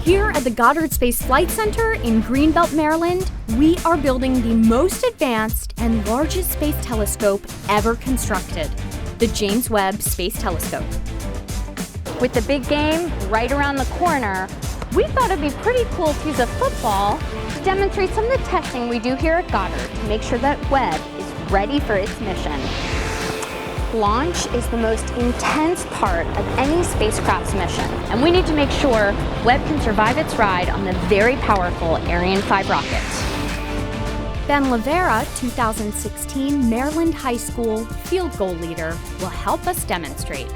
Here at the Goddard Space Flight Center in Greenbelt, Maryland, we are building the most advanced and largest space telescope ever constructed, the James Webb Space Telescope. With the big game right around the corner, we thought it'd be pretty cool to use a football to demonstrate some of the testing we do here at Goddard to make sure that Webb is ready for its mission. Launch is the most intense part of any spacecraft's mission, and we need to make sure Webb can survive its ride on the very powerful Ariane 5 rocket. Ben Lavera, 2016 Maryland High School field goal leader, will help us demonstrate.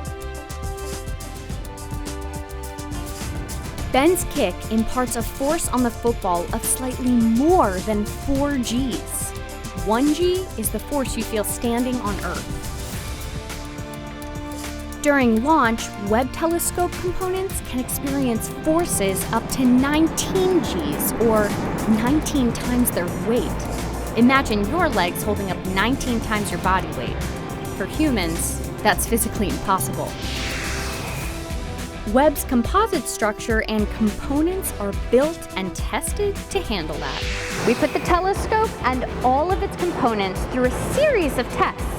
Ben's kick imparts a force on the football of slightly more than 4 Gs. 1 G is the force you feel standing on Earth. During launch, Webb telescope components can experience forces up to 19 Gs, or 19 times their weight. Imagine your legs holding up 19 times your body weight. For humans, that's physically impossible. Webb's composite structure and components are built and tested to handle that. We put the telescope and all of its components through a series of tests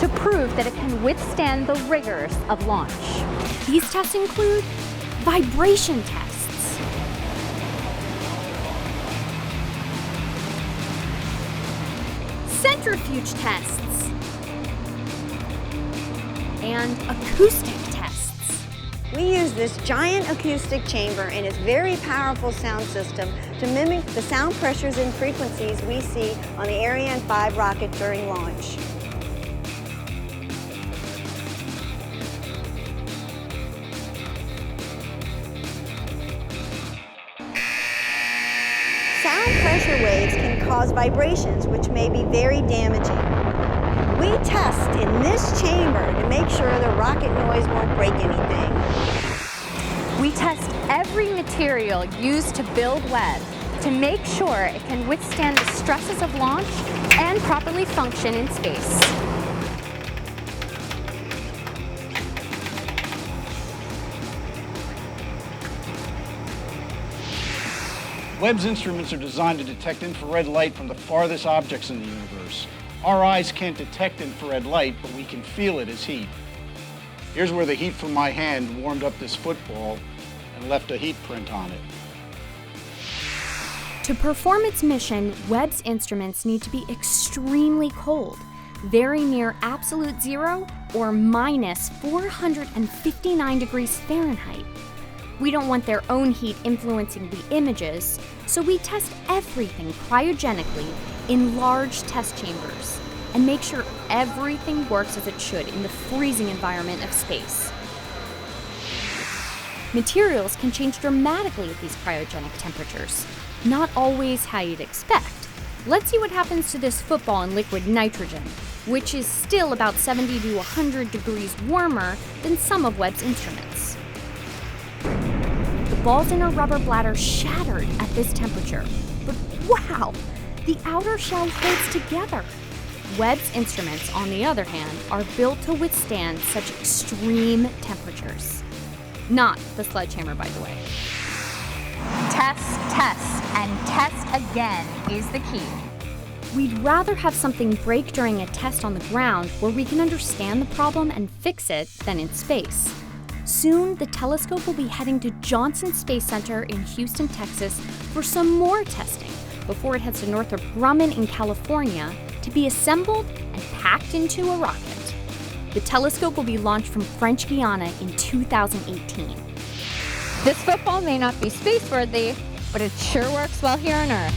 to prove that it can withstand the rigors of launch. These tests include vibration tests, centrifuge tests, and acoustic tests. We use this giant acoustic chamber and its very powerful sound system to mimic the sound pressures and frequencies we see on the Ariane 5 rocket during launch. Sound pressure waves can cause vibrations, which may be very damaging. We test in this chamber to make sure the rocket noise won't break anything. We test every material used to build Webb to make sure it can withstand the stresses of launch and properly function in space. Webb's instruments are designed to detect infrared light from the farthest objects in the universe. Our eyes can't detect infrared light, but we can feel it as heat. Here's where the heat from my hand warmed up this football and left a heat print on it. To perform its mission, Webb's instruments need to be extremely cold, very near absolute zero or minus 459 degrees Fahrenheit. We don't want their own heat influencing the images, so we test everything cryogenically in large test chambers and make sure everything works as it should in the freezing environment of space. Materials can change dramatically at these cryogenic temperatures, not always how you'd expect. Let's see what happens to this football in liquid nitrogen, which is still about 70 to 100 degrees warmer than some of Webb's instruments. The ball's inner rubber bladder shattered at this temperature, but wow, the outer shell holds together. Webb's instruments, on the other hand, are built to withstand such extreme temperatures. Not the sledgehammer, by the way. Test, test, and test again is the key. We'd rather have something break during a test on the ground where we can understand the problem and fix it than in space. Soon, the telescope will be heading to Johnson Space Center in Houston, Texas for some more testing before it heads to Northrop Grumman in California to be assembled and packed into a rocket. The telescope will be launched from French Guiana in 2018. This football may not be space-worthy, but it sure works well here on Earth.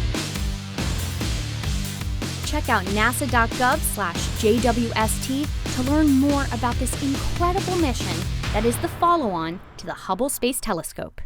Check out nasa.gov/JWST to learn more about this incredible mission that is the follow-on to the Hubble Space Telescope.